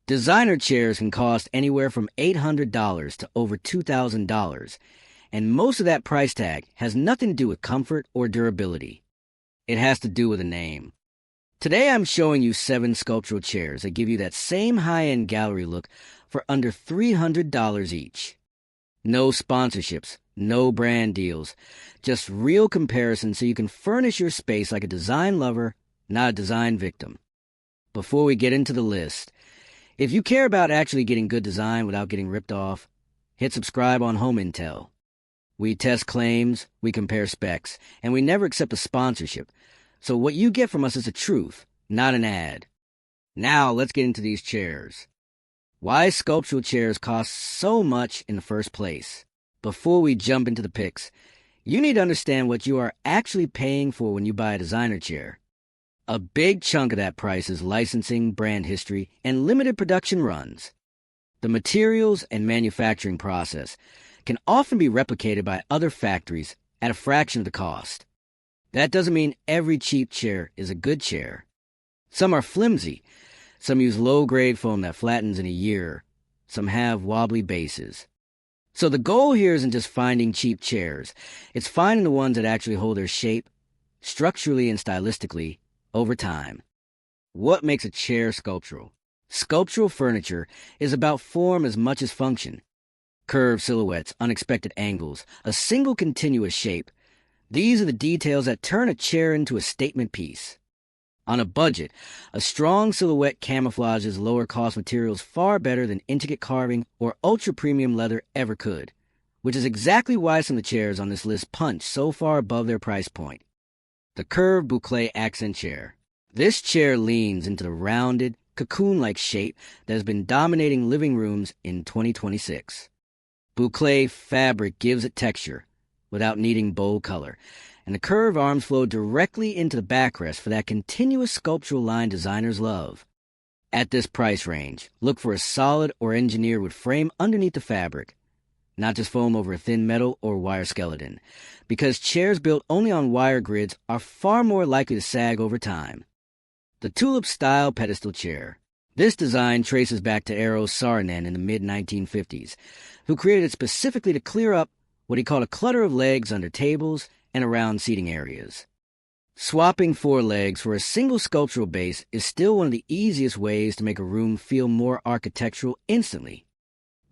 Designer chairs can cost anywhere from $800 to over $2,000, and most of that price tag has nothing to do with comfort or durability. It has to do with a name. Today I'm showing you 7 sculptural chairs that give you that same high-end gallery look for under $300 each. No sponsorships, no brand deals, just real comparisons so you can furnish your space like a design lover, not a design victim. Before we get into the list, if you care about actually getting good design without getting ripped off, hit subscribe on Home Intel. We test claims, we compare specs, and we never accept a sponsorship. So what you get from us is the truth, not an ad. Now let's get into these chairs. Why sculptural chairs cost so much in the first place? Before we jump into the picks, you need to understand what you are actually paying for when you buy a designer chair. A big chunk of that price is licensing, brand history, and limited production runs. The materials and manufacturing process can often be replicated by other factories at a fraction of the cost. That doesn't mean every cheap chair is a good chair. Some are flimsy. Some use low-grade foam that flattens in a year. Some have wobbly bases. So the goal here isn't just finding cheap chairs. It's finding the ones that actually hold their shape, structurally and stylistically, over time. What makes a chair sculptural? Sculptural furniture is about form as much as function. Curved silhouettes, unexpected angles, a single continuous shape. These are the details that turn a chair into a statement piece. On a budget, a strong silhouette camouflages lower-cost materials far better than intricate carving or ultra-premium leather ever could, which is exactly why some of the chairs on this list punch so far above their price point. The curved boucle accent chair. This chair leans into the rounded, cocoon-like shape that has been dominating living rooms in 2026. Boucle fabric gives it texture, without needing bold color, and the curved arms flow directly into the backrest for that continuous sculptural line designers love. At this price range, look for a solid or engineered wood frame underneath the fabric, not just foam over a thin metal or wire skeleton, because chairs built only on wire grids are far more likely to sag over time. The Tulip style pedestal chair. This design traces back to Eero Saarinen in the mid-1950s, who created it specifically to clear up what he called a clutter of legs under tables and around seating areas. Swapping 4 legs for a single sculptural base is still one of the easiest ways to make a room feel more architectural instantly.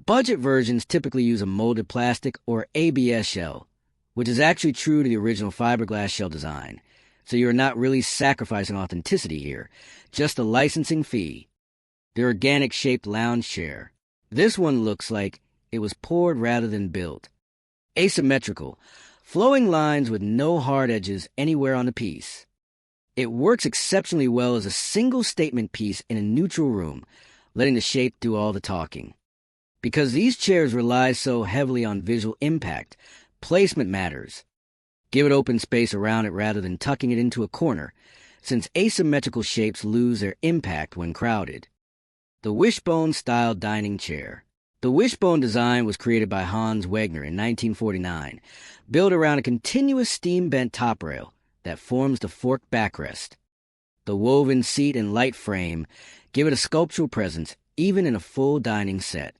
Budget versions typically use a molded plastic or ABS shell, which is actually true to the original fiberglass shell design, so you're not really sacrificing authenticity here, just a licensing fee. The organic-shaped lounge chair. This one looks like it was poured rather than built. Asymmetrical, flowing lines with no hard edges anywhere on the piece. It works exceptionally well as a single statement piece in a neutral room, letting the shape do all the talking. Because these chairs rely so heavily on visual impact, placement matters. Give it open space around it rather than tucking it into a corner, since asymmetrical shapes lose their impact when crowded. The Wishbone-style dining chair. The Wishbone design was created by Hans Wegner in 1949, built around a continuous steam-bent top rail that forms the forked backrest. The woven seat and light frame give it a sculptural presence, even in a full dining set.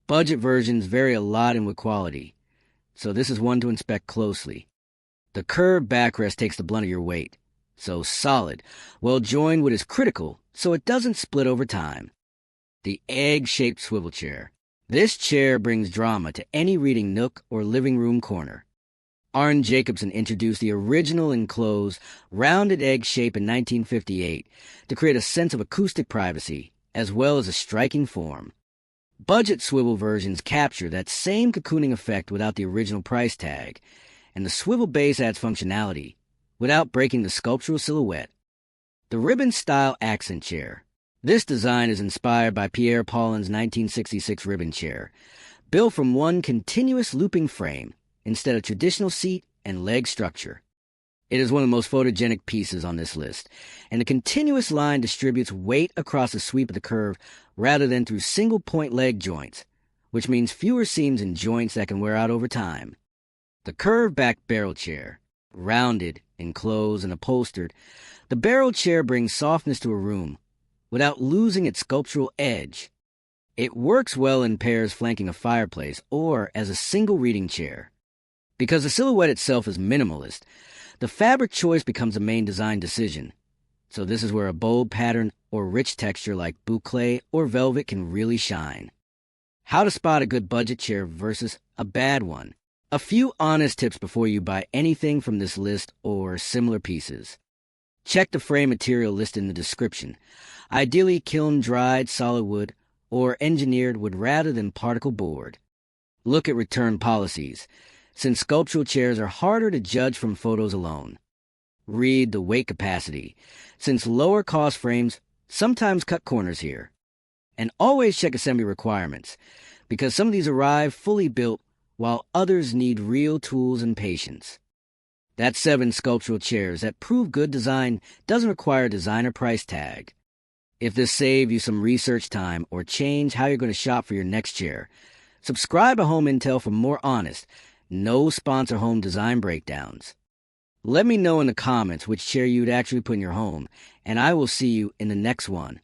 Budget versions vary a lot in wood quality, so this is one to inspect closely. The curved backrest takes the blunt of your weight, so solid, well-joined wood is critical so it doesn't split over time. The egg-shaped swivel chair. This chair brings drama to any reading nook or living room corner. Arne Jacobsen introduced the original enclosed, rounded egg shape in 1958 to create a sense of acoustic privacy, as well as a striking form. Budget swivel versions capture that same cocooning effect without the original price tag, and the swivel base adds functionality, without breaking the sculptural silhouette. The ribbon-style accent chair. This design is inspired by Pierre Paulin's 1966 ribbon chair, built from one continuous looping frame instead of traditional seat and leg structure. It is one of the most photogenic pieces on this list, and the continuous line distributes weight across the sweep of the curve rather than through single-point leg joints, which means fewer seams and joints that can wear out over time. The curved back barrel chair. Rounded, enclosed, and upholstered, the barrel chair brings softness to a room, without losing its sculptural edge. It works well in pairs flanking a fireplace or as a single reading chair. Because the silhouette itself is minimalist, the fabric choice becomes a main design decision. So this is where a bold pattern or rich texture like boucle or velvet can really shine. How to spot a good budget chair versus a bad one. A few honest tips before you buy anything from this list or similar pieces. Check the frame material listed in the description. Ideally kiln-dried solid wood or engineered wood rather than particle board. Look at return policies, since sculptural chairs are harder to judge from photos alone. Read the weight capacity, since lower cost frames sometimes cut corners here. And always check assembly requirements, because some of these arrive fully built while others need real tools and patience. That's 7 sculptural chairs that prove good design doesn't require a designer price tag. If this saved you some research time or change how you're going to shop for your next chair, subscribe to Home Intel for more honest, no sponsor home design breakdowns. Let me know in the comments which chair you'd actually put in your home, and I will see you in the next one.